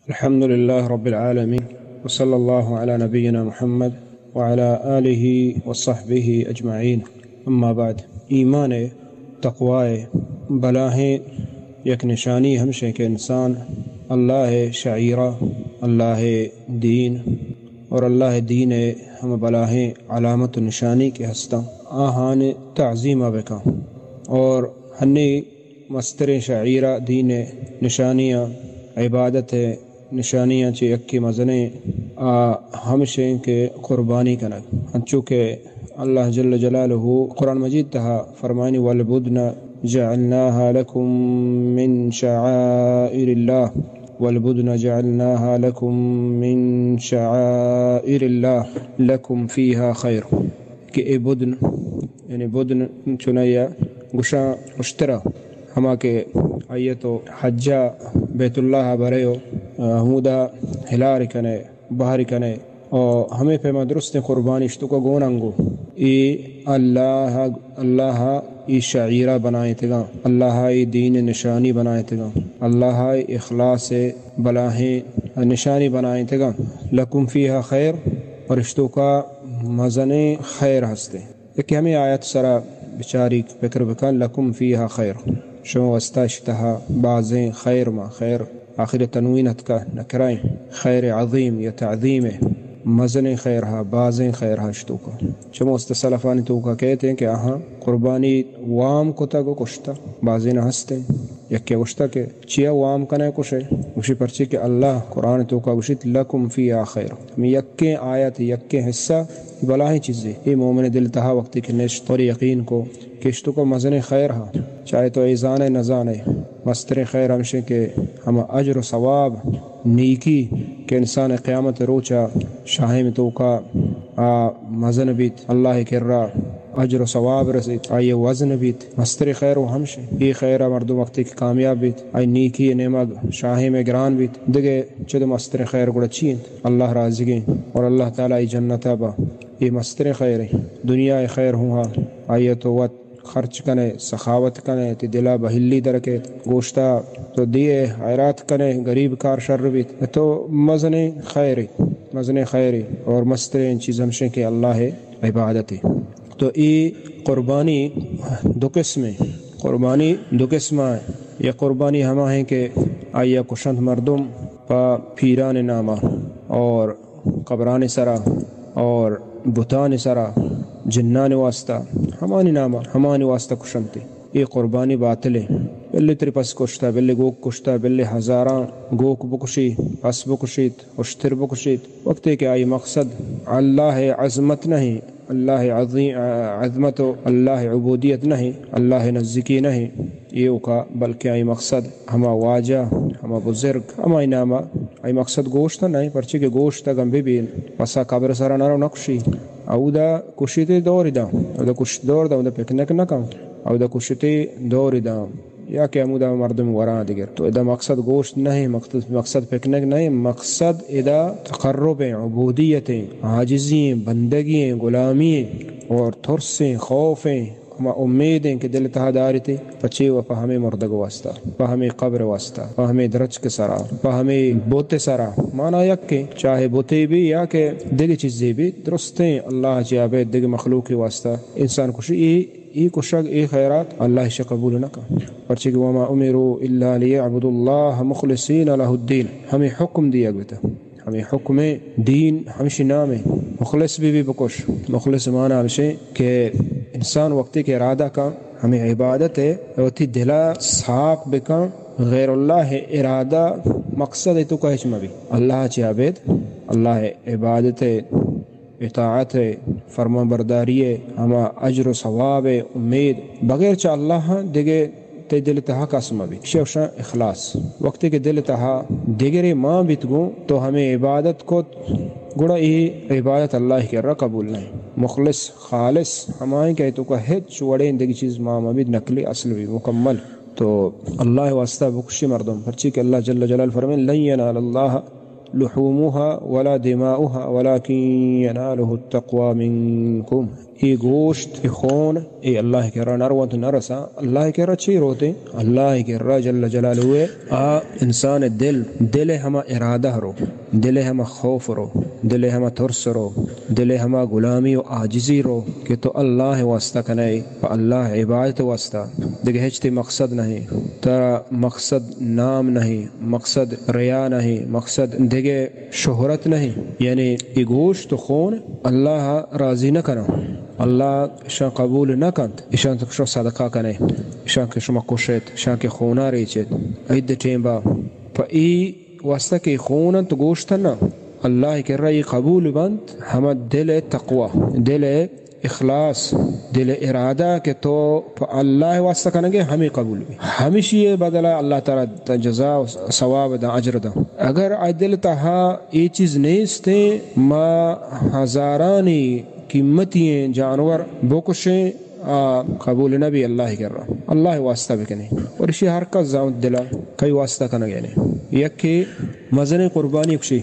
الحمد لله رب العالمين، وصلى الله على نبينا محمد وعلى آله وصحبه أجمعين. اما بعد، ایمان تقوی بلاہ یک نشانی ہمشہ کہ انسان اللہ شعیرہ، اللہ دین اور اللہ دین ہم بلاہ علامت و نشانی کے ہستہ آہان تعظیم بکا اور ہنی مستر شعیرہ دین نشانیاں عبادت نشانیاں چی اکی مزنے ہمشہ کے قربانی کنک، ہنچو کہ اللہ جل جلالہ قرآن مجید تہا فرمانی والبدن جعلناها لكم من شعائر الله، والبدن جعلناها لكم من شعائر الله لكم فيها خير. کہ اے بدن یعنی بدن چنیا گشا اشترا ہما کے آیتو حجہ بیت اللہ بریو ہمودا ہلار کنے باہر کنے اور ہمیں پہ درست قربانی اشتو کو گوننگو ای اللہ ای شعیرہ بنائے تگا، اللہ ای دین نشانی بنائے تگا، اللہ اخلاص بلاہیں نشانی بنائے تگا. لکم فیہا خیر، اور اشتو کا مزن خیر ہستے. کہ ہمیں آیت سرا بچاری فکر بکن لکم فیہا خیر شما وستاشتہا بعضیں خیر ما خیر آخر تنوینت کا نکرائیں خیر عظیم یا تعظیم مزن خیر ہا بعضیں خیر ہا اشتو کا شما وستسلفانی تو کا کہتے ہیں کہ آہاں قربانی وام کتا گو کشتا بعضیں نہ ہستے یکی گوشتا کہ چیا وام کنے کشے اسی پرچی کہ اللہ قرآن تو کا گوشت لکم فیہا خیر. ہمیں یکے آیت یکے حصہ بلاہیں چیزیں یہ مومن دل تہا وقتی کہ نشت اور یقین کو کشتو کو مزن خیر ہا چاہے تو ایزان نزانے مستر خیر ہمشہ کہ ہم اجر و ثواب نیکی کہ انسان قیامت روچا شاہی میں تو کا مزن بیت اللہ کر رہا اجر و ثواب رسید آئیے وزن بیت مستر خیر و ہمشہ یہ خیر مردم وقتی کی کامیاب بیت آئی نیکی نعمت شاہی میں گران بیت دگے چد مستر خیر گڑا چین اللہ راضی گئیں اور اللہ تعالیٰ جنت با یہ مستر خیر دنیا خیر ہوں آئیے تو وقت خرچ کنے سخاوت کنے تی دلا بہلی درکے گوشتا تو دیئے حیرات کنے غریب کار شر بیت تو مزن خیری اور مستر ان چیز ہمشہ کہ اللہ عبادت. تو ای قربانی دو قسم ہے. یہ قربانی ہما ہیں کہ آیا کشند مردم پا پیران نامہ اور قبران سرا اور بتان سرا جنان واسطہ ہمانی واسطہ کشنتے. یہ قربانی باطل ہے. بلے تری پس کشتا بلے گوک کشتا بلے ہزاراں گوک بکشی پس بکشیت اشتر بکشیت وقت کہ آئی مقصد اللہ عظمت نہیں، اللہ عظمت و اللہ عبودیت نہیں، اللہ نزدیکی نہیں یہ کا بلکہ آئی مقصد ہما واجہ ہما بزرگ ہما انامہ آئی مقصد گوشت نہیں پرچی کہ گوشت گمبی بین پسا قبر سارا نارو نقشی او دا کشیتی دوری دا او دا کشت دور دا او دا پکنک نکم او دا کشیتی دوری دا یا کہ امو دا مردم وران دیگر. تو ادا مقصد گوشت نہیں، مقصد پکنک نہیں، مقصد ادا تقرب عبودیتیں عاجزیں بندگیں غلامیں اور ترسیں خوفیں ہما امیدیں کہ دل تہا داری تھی پچے و پہمیں مردگ واسطہ پہمیں قبر واسطہ پہمیں درج کے سرا پہمیں بوتے سرا مانا یک کے چاہے بوتے بھی یا کہ دیگی چیزیں بھی درستیں اللہ جابے دیگی مخلوق واسطہ انسان کشی ای کشک ای خیرات اللہ سے قبول نہ کر پرچہ کہ وما امروا الا لیعبدوا اللہ مخلصین لہ الدین. ہمیں حکم دیا گیا ہمیں حکم دین ہمشی نام ہے مخلص بھی بکش. مخلص مانا ہمشہ کہ انسان وقتی کے ارادہ کا ہمیں عبادت ہے وقتی دلا صاف بکا غیر اللہ ارادہ مقصد ہے تو کہچ مبی اللہ چی عبید اللہ عبادت اطاعت ہے فرما برداری ہے ہما اجر و ثواب ہے امید بغیر چا اللہ دیگے تے دل تہا قسم بھی شوشا اخلاص وقتی کے دل تہا دیگرے ماں بیتگو تو ہمیں عبادت کو گڑا یہ عبادت اللہ کے رہا قبول نہیں. مخلص خالص ہمائیں کہ تو کا ہیچ چوڑے اندگی چیز ماں مبید نقلی اصل بھی مکمل تو اللہ واسطہ بکشی مردم پرچی کہ اللہ جل جلال فرمائے لن ینال اللہ لحومها ولا دماؤها ولكن يناله التقوى منكم. ای گوشت ای خون ای اللہ کے را نروت نرسا اللہ کے را چیر ہوتے اللہ کے را جل جلالہ آ انسان دل ہما ارادہ رو، دل ہما خوف رو، دل ہما ترس رو، دل ہما غلامی و عاجزی رو کہ تو اللہ واسطہ کنے اللہ عبادت واسطہ دیکھ ہچتے مقصد نہیں ترا مقصد نام نہیں، مقصد ریا نہیں، مقصد دیکھے شہرت نہیں، یعنی ای گوشت و خون اللہ راضی نہ کرا، اللہ شان قبول نہ کنت ایشان شو صدقہ کنے ایشان کے شما کشت ایشان کے خونا ریچت عید ٹیمبا پا ای واسطہ کے خونت گوشتنا اللہ کے رئی قبول بند ہم دل تقوی، دل اخلاص، دل ارادہ کہ تو اللہ واسطہ کنگے ہمیں قبول بھی ہمیشہ یہ بدلا اللہ تعالی جزا ثواب دا اجر دا۔ اگر دل تہا یہ چیز نیستے ما ہزارانی قیمتی جانور بکشیں قبول نبی اللہ کر رہا اللہ واسطہ بکنے اور اسی ہر کا زاؤں دلا کئی واسطہ کنگ یعنی یک کہ مزن قربانی کشی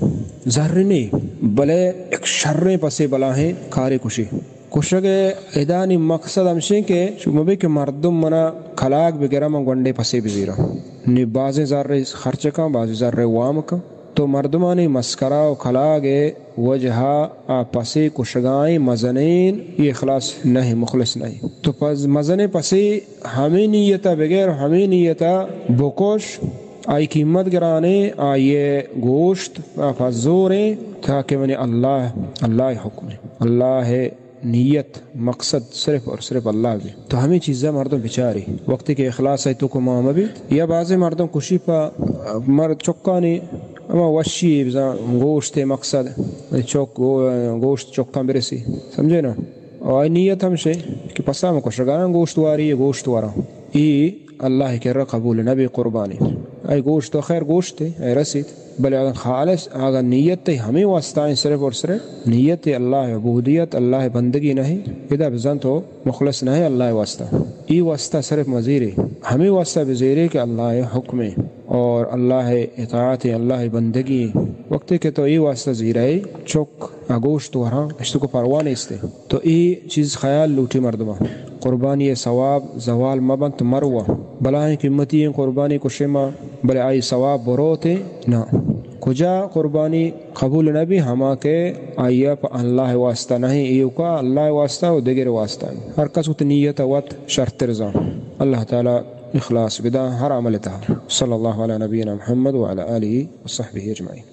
ذر نہیں بلے ایک شر پسے بلاہیں کاری کشی کشگے ادانی مقصد ہمشیں کہ شمبی کہ مردم منا کھلاک بگیرہ من گنڈے پسے بزیرہ نی بازیں ذر خرچ کا بازیں ذر وام کا تو مردمانی مسکرہ و کھلاگے وجہا پسی کشگائیں مزنین یہ اخلاص نہیں مخلص نہیں تو پس مزن پسی ہمیں نیتا بغیر ہمیں نیتا بکوش آئی قیمت گرانے آئیے گوشت پس زوریں تاکہ منی اللہ حکم اللہ نیت مقصد صرف اور صرف اللہ بھی تو ہمیں چیزیں مردم بچاری وقتی کہ اخلاص ہے تو کو ماما بھی یا بعض مردم کشی پا مرد چکانی اما وشی گوشت مقصد گوشت چکا برسی سمجھے نا اور نیت ہم سے کہ پسا میں کشگانا گوشت واری ہے گوشت وارا ای اللہ کے رہ قبول نبی قربانی ای گوشت تو خیر گوشت ہے ای رسید بلے اگر خالص اگر نیت تے ہمیں واسطائیں صرف اور صرف نیت اللہ عبودیت اللہ بندگی نہیں ادا بزن تو مخلص نہیں اللہ واسطہ ای واسطہ صرف مزیری ہمیں واسطہ بزیری کہ اللہ حکم اور اللہ اطاعت اللہ بندگی وقت کے تو ای واسطہ زیرے چک گوشت وہاں اشتو کو پرواہ نہیں استے تو ای چیز خیال لوٹی مردمہ قربانی ثواب زوال مبنت مروہ بلائیں قیمتی قربانی کو شما بلے آئی ثواب بروتے نا کجا قربانی قبول نبی ہما کے آئیا پا اللہ واسطہ نہیں ایو کا اللہ واسطہ و دیگر واسطہ ہر کس کو نیت وقت شرط رضا اللہ تعالی اخلاص بدا ہر عمل تہا صلی اللہ علیہ نبینا محمد وعلى آلہ وصحبہ اجمعین۔